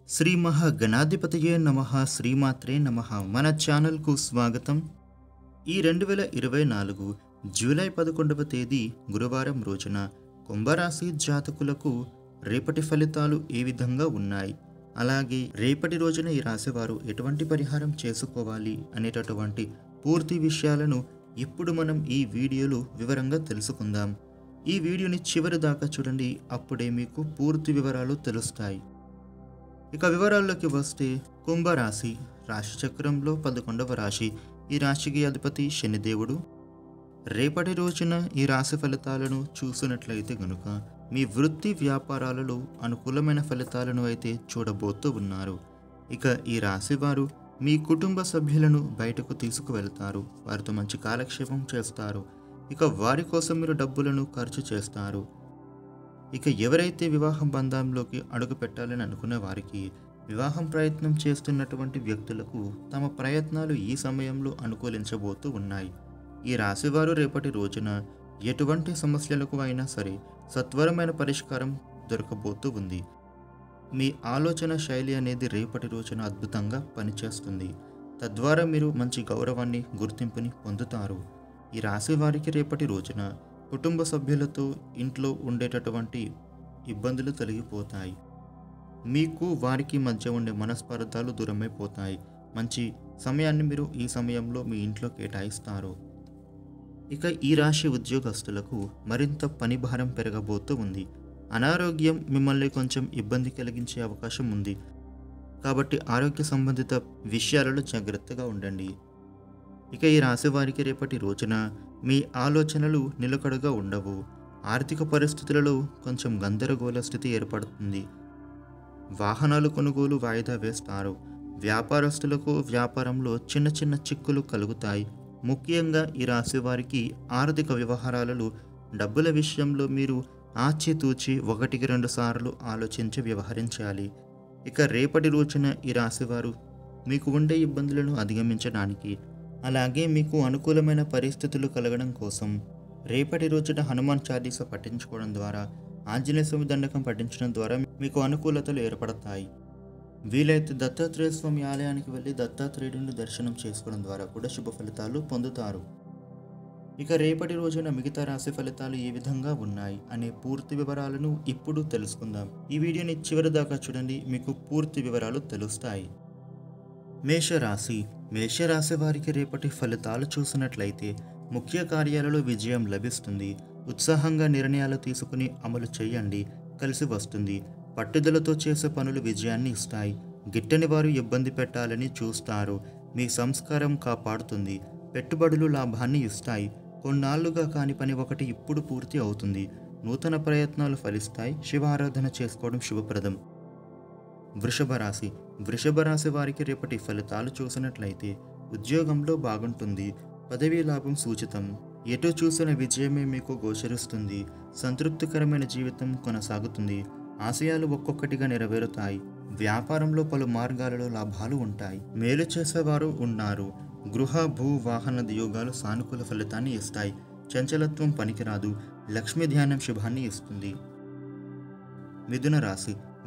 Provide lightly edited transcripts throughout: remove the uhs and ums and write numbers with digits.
శ్రీ మహాగణాధిపతయే నమః శ్రీమాత్రే నమః మన ఛానల్కు స్వాగతం. ఈ 2024 జూలై 11వ తేదీ గురువారం రోజున కుంభరాశి జాతకులకు రేపటి ఫలితాలు ఏ విధంగా ఉన్నాయి, అలాగే రేపటి రోజున ఈ రాశి వారు ఎటువంటి పరిహారం చేసుకోవాలి అనేటటువంటి పూర్తి విషయాలను ఇప్పుడు మనం ఈ వీడియోలో వివరంగా తెలుసుకుందాం. ఈ వీడియోని చివరి దాకా చూడండి, అప్పుడే మీకు పూర్తి వివరాలు తెలుస్తాయి. ఇక వివరాల్లోకి వస్తే, కుంభరాశి రాశి చక్రంలో 11వ రాశి. ఈ రాశికి అధిపతి శనిదేవుడు. రేపటి రోజున ఈ రాశి ఫలితాలను చూసినట్లయితే గనుక మీ వృత్తి వ్యాపారాలలో అనుకూలమైన ఫలితాలను అయితే చూడబోతూ ఉన్నారు. ఇక ఈ రాశి వారు మీ కుటుంబ సభ్యులను బయటకు తీసుకువెళ్తారు, వారితో మంచి కాలక్షేపం చేస్తారు. ఇక వారి కోసం మీరు డబ్బులను ఖర్చు చేస్తారు. ఇక ఎవరైతే వివాహం బంధంలోకి అడుగు పెట్టాలని అనుకునే వారికి, వివాహం ప్రయత్నం చేస్తున్నటువంటి వ్యక్తులకు తమ ప్రయత్నాలు ఈ సమయంలో అనుకూలించబోతూ ఉన్నాయి. ఈ రాశివారు రేపటి రోజున ఎటువంటి సమస్యలకు అయినా సరే సత్వరమైన పరిష్కారం దొరకబోతూ ఉంది. మీ ఆలోచన శైలి అనేది రేపటి రోజున అద్భుతంగా పనిచేస్తుంది. తద్వారా మీరు మంచి గౌరవాన్ని, గుర్తింపుని పొందుతారు. ఈ రాశి వారికి రేపటి రోజున కుటుంబ సభ్యులతో ఇంట్లో ఉండేటటువంటి ఇబ్బందులు తొలగిపోతాయి. మీకు వారికి మధ్య ఉండే మనస్పర్ధలు దూరమైపోతాయి. మంచి సమయాన్ని మీరు ఈ సమయంలో మీ ఇంట్లో కేటాయిస్తారు. ఇక ఈ రాశి ఉద్యోగస్తులకు మరింత పని భారం పెరగబోతూ ఉంది. అనారోగ్యం మిమ్మల్ని కొంచెం ఇబ్బంది కలిగించే అవకాశం ఉంది. కాబట్టి ఆరోగ్య సంబంధిత విషయాలలో జాగ్రత్తగా ఉండండి. ఇక ఈ రాశి వారికి రేపటి రోజున మీ ఆలోచనలు నిలకడగా ఉండవు. ఆర్థిక పరిస్థితులలో కొంచెం గందరగోళ స్థితి ఏర్పడుతుంది. వాహనాలు కొనుగోలు వాయిదా వేస్తారు. వ్యాపారస్తులకు వ్యాపారంలో చిన్న చిన్న చిక్కులు కలుగుతాయి. ముఖ్యంగా ఈ రాశి వారికి ఆర్థిక వ్యవహారాలలో డబ్బుల విషయంలో మీరు ఆచితూచి 1-2 సార్లు ఆలోచించి వ్యవహరించాలి. ఇక రేపటి రోజున ఈ రాశివారు మీకు ఉండే ఇబ్బందులను అధిగమించడానికి, అలాగే మీకు అనుకూలమైన పరిస్థితులు కలగడం కోసం రేపటి రోజున హనుమాన్ చాలీసా పఠించుకోవడం ద్వారా, ఆంజనేయ స్వామి దండకం పఠించడం ద్వారా మీకు అనుకూలతలు ఏర్పడతాయి. వీలైతే దత్తాత్రేయ స్వామి ఆలయానికి వెళ్ళి దత్తాత్రేయుడిని దర్శనం చేసుకోవడం ద్వారా కూడా శుభ ఫలితాలు పొందుతారు. ఇక రేపటి రోజున మిగతా రాశి ఫలితాలు ఏ విధంగా ఉన్నాయి అనే పూర్తి వివరాలను ఇప్పుడు తెలుసుకుందాం. ఈ వీడియోని చివరి దాకా చూడండి, మీకు పూర్తి వివరాలు తెలుస్తాయి. మేషరాశి వారికి రేపటి ఫలితాలు చూసినట్లయితే ముఖ్య కార్యాలలో విజయం లభిస్తుంది. ఉత్సాహంగా నిర్ణయాలు తీసుకుని అమలు చేయండి, కలిసి వస్తుంది. పట్టుదలతో చేసే పనులు విజయాన్ని ఇస్తాయి. గిట్టని వారు ఇబ్బంది పెట్టాలని చూస్తారు. మీ సంస్కారం కాపాడుతుంది. పెట్టుబడులు లాభాన్ని ఇస్తాయి. కొన్నాళ్లుగా కాని పని ఒకటి ఇప్పుడు పూర్తి అవుతుంది. నూతన ప్రయత్నాలు ఫలిస్తాయి. శివారాధన చేసుకోవడం శుభప్రదం. వృషభ రాశి వారికి రేపటి ఫలితాలు చూసినట్లయితే ఉద్యోగంలో బాగుంటుంది. పదవీ లాభం సూచితం. ఎటు చూసిన విజయమే మీకు గోచరిస్తుంది. సంతృప్తికరమైన జీవితం కొనసాగుతుంది. ఆశయాలు ఒక్కొక్కటిగా నెరవేరుతాయి. వ్యాపారంలో పలు మార్గాలలో లాభాలు ఉంటాయి. మేలు చేసేవారు ఉన్నారు. గృహ, భూ, వాహన యోగాలు సానుకూల ఫలితాన్ని ఇస్తాయి. చంచలత్వం పనికిరాదు. లక్ష్మీ ధ్యానం శుభాన్ని ఇస్తుంది.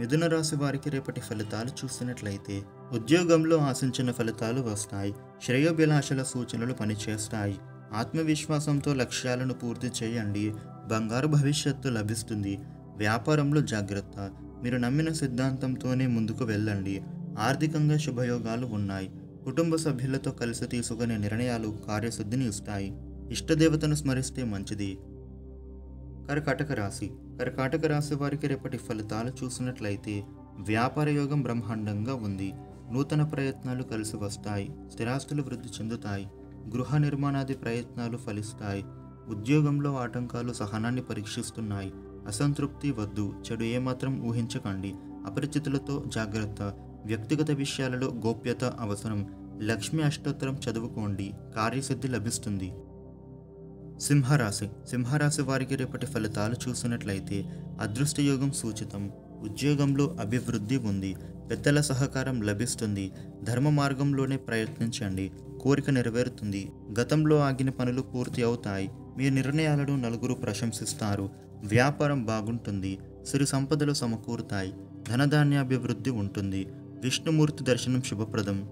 మిథున రాశి వారికి రేపటి ఫలితాలు చూసినట్లయితే ఉద్యోగంలో ఆశించిన ఫలితాలు వస్తాయి. శ్రేయోభిలాషల సూచనలు పనిచేస్తాయి. ఆత్మవిశ్వాసంతో లక్ష్యాలను పూర్తి చేయండి. బంగారు భవిష్యత్తు లభిస్తుంది. వ్యాపారంలో జాగ్రత్త. మీరు నమ్మిన సిద్ధాంతంతోనే ముందుకు వెళ్ళండి. ఆర్థికంగా శుభయోగాలు ఉన్నాయి. కుటుంబ సభ్యులతో కలిసి తీసుకునే నిర్ణయాలు కార్యసిద్ధిని ఇస్తాయి. ఇష్టదేవతను స్మరిస్తే మంచిది. కర్కాటక రాశి వారికి రేపటి ఫలితాలు చూసినట్లయితే వ్యాపార యోగం బ్రహ్మాండంగా ఉంది. నూతన ప్రయత్నాలు కలిసి వస్తాయి. స్థిరాస్తులు వృద్ధి చెందుతాయి. గృహ నిర్మాణాది ప్రయత్నాలు ఫలిస్తాయి. ఉద్యోగంలో ఆటంకాలు సహనాన్ని పరీక్షిస్తున్నాయి. అసంతృప్తి వద్దు. చెడు ఏమాత్రం ఊహించకండి. అపరిచితులతో జాగ్రత్త. వ్యక్తిగత విషయాలలో గోప్యత అవసరం. లక్ష్మీ అష్టోత్తరం చదువుకోండి. కార్యసిద్ధి లభిస్తుంది. సింహరాశి వారికి రేపటి ఫలితాలు చూసినట్లయితే అదృష్టయోగం సూచితం. ఉద్యోగంలో అభివృద్ధి ఉంది. పెద్దల సహకారం లభిస్తుంది. ధర్మ మార్గంలోనే ప్రయత్నించండి. కోరిక నెరవేరుతుంది. గతంలో ఆగిన పనులు పూర్తి అవుతాయి. మీ నిర్ణయాలను నలుగురు ప్రశంసిస్తారు. వ్యాపారం బాగుంటుంది. సిరి సంపదలు సమకూరుతాయి. ధనధాన్యాభివృద్ధి ఉంటుంది. విష్ణుమూర్తి దర్శనం శుభప్రదం.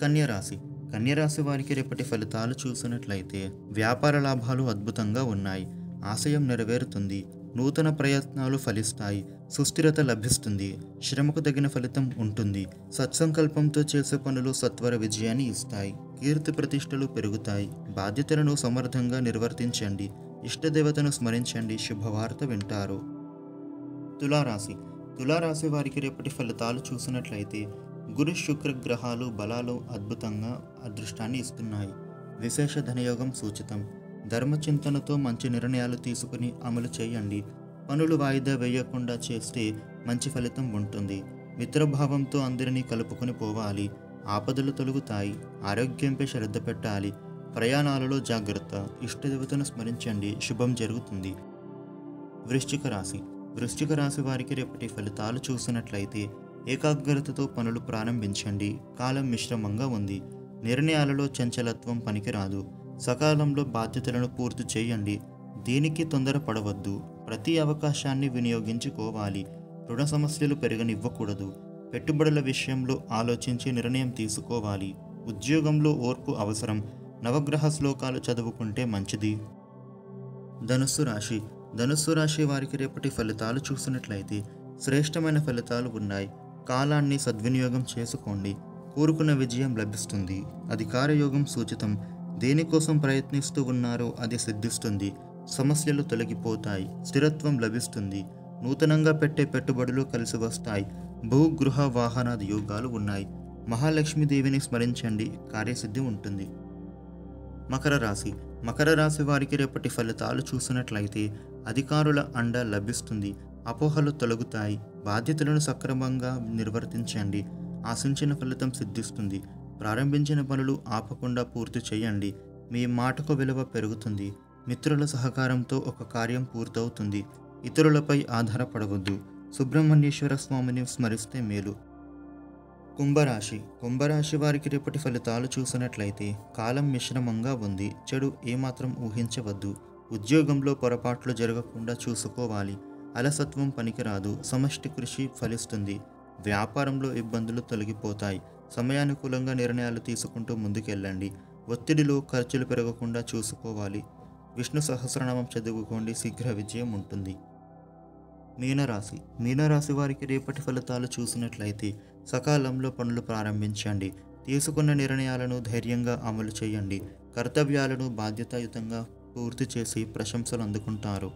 కన్యరాశి. కన్యరాశి వారికి రేపటి ఫలితాలు చూసినట్లయితే వ్యాపార లాభాలు అద్భుతంగా ఉన్నాయి. ఆశయం నెరవేరుతుంది. నూతన ప్రయత్నాలు ఫలిస్తాయి. సుస్థిరత లభిస్తుంది. శ్రమకు తగిన ఫలితం ఉంటుంది. సత్సంకల్పంతో చేసే పనులు సత్వర విజయాన్ని ఇస్తాయి. కీర్తి ప్రతిష్టలు పెరుగుతాయి. బాధ్యతలను సమర్థంగా నిర్వర్తించండి. ఇష్టదేవతను స్మరించండి. శుభవార్త వింటారు. తులారాశి. తులారాశి వారికి రేపటి ఫలితాలు చూసినట్లయితే గురు శుక్ర గ్రహాలు బలాలు అద్భుతంగా అదృష్టాన్ని ఇస్తున్నాయి. విశేష ధనయోగం సూచితం. ధర్మచింతనతో మంచి నిర్ణయాలు తీసుకుని అమలు చేయండి. పనులు వాయిదా వేయకుండా చేస్తే మంచి ఫలితం ఉంటుంది. మిత్రభావంతో అందరినీ కలుపుకొని పోవాలి. ఆపదలు తొలగుతాయి. ఆరోగ్యంపై శ్రద్ధ పెట్టాలి. ప్రయాణాలలో జాగ్రత్త. ఇష్టదేవతను స్మరించండి. శుభం జరుగుతుంది. వృశ్చిక రాశి. వృశ్చిక రాశి వారికి రేపటి ఫలితాలు చూసినట్లయితే ఏకాగ్రతతో పనులు ప్రారంభించండి. కాలం మిశ్రమంగా ఉంది. నిర్ణయాలలో చంచలత్వం పనికిరాదు. సకాలంలో బాధ్యతలను పూర్తి చేయండి. దీనికి తొందరపడవద్దు. ప్రతి అవకాశాన్ని వినియోగించుకోవాలి. రుణ సమస్యలు పెరగనివ్వకూడదు. పెట్టుబడుల విషయంలో ఆలోచించి నిర్ణయం తీసుకోవాలి. ఉద్యోగంలో ఓర్పు అవసరం. నవగ్రహ శ్లోకాలు చదువుకుంటే మంచిది. ధనుస్సు రాశి. ధనుస్సు రాశి వారికి రేపటి ఫలితాలు చూసినట్లయితే శ్రేష్టమైన ఫలితాలు ఉన్నాయి. కాలాన్ని సద్వినియోగం చేసుకోండి. కోరుకున్న విజయం లభిస్తుంది. అధికార యోగం సూచితం. దేనికోసం ప్రయత్నిస్తూ ఉన్నారో అది సిద్ధిస్తుంది. సమస్యలు తొలగిపోతాయి. స్థిరత్వం లభిస్తుంది. నూతనంగా పెట్టే పెట్టుబడులు కలిసి వస్తాయి. భూగృహ వాహనాది యోగాలు ఉన్నాయి. మహాలక్ష్మీదేవిని స్మరించండి. కార్యసిద్ధి ఉంటుంది. మకర రాశి. మకర రాశి వారికి రేపటి ఫలితాలు చూసినట్లయితే అధికారుల అండ లభిస్తుంది. అపోహలు తొలగుతాయి. బాధ్యతలను సక్రమంగా నిర్వర్తించండి. ఆశించిన ఫలితం సిద్ధిస్తుంది. ప్రారంభించిన పనులు ఆపకుండా పూర్తి చేయండి. మీ మాటకు విలువ పెరుగుతుంది. మిత్రుల సహకారంతో ఒక కార్యం పూర్తవుతుంది. ఇతరులపై ఆధారపడవద్దు. సుబ్రహ్మణ్యేశ్వర స్వామిని స్మరిస్తే మేలు. కుంభరాశి. కుంభరాశి వారికి రేపటి ఫలితాలు చూసినట్లయితే కాలం మిశ్రమంగా ఉంది. చెడు ఏమాత్రం ఊహించవద్దు. ఉద్యోగంలో పొరపాట్లు జరగకుండా చూసుకోవాలి. అలసత్వం పనికిరాదు. సమష్టి కృషి ఫలిస్తుంది. వ్యాపారంలో ఇబ్బందులు తొలగిపోతాయి. సమయానుకూలంగా నిర్ణయాలు తీసుకుంటూ ముందుకెళ్ళండి. ఒత్తిడిలో ఖర్చులు పెరగకుండా చూసుకోవాలి. విష్ణు సహస్రనామం చదువుకోండి. శీఘ్ర విజయం ఉంటుంది. మీనరాశి. మీనరాశి వారికి రేపటి ఫలితాలు చూసినట్లయితే సకాలంలో పనులు ప్రారంభించండి. తీసుకున్న నిర్ణయాలను ధైర్యంగా అమలు చేయండి. కర్తవ్యాలను బాధ్యతాయుతంగా పూర్తి చేసి ప్రశంసలు అందుకుంటారు.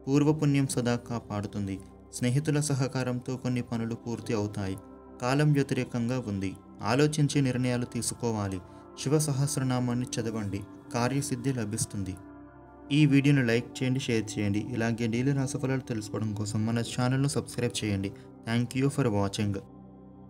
పూర్వపుణ్యం సదా కాపాడుతుంది. స్నేహితుల సహకారంతో కొన్ని పనులు పూర్తి అవుతాయి. కాలం వ్యతిరేకంగా ఉంది. ఆలోచించి నిర్ణయాలు తీసుకోవాలి. శివ సహస్రనామాన్ని చదవండి. కార్యసిద్ధి లభిస్తుంది. ఈ వీడియోను లైక్ చేయండి, షేర్ చేయండి. ఇలాగే డైలీ రాశిఫలాలు తెలుసుకోవడం కోసం మన ఛానల్ను సబ్స్క్రైబ్ చేయండి. Thank you for watching.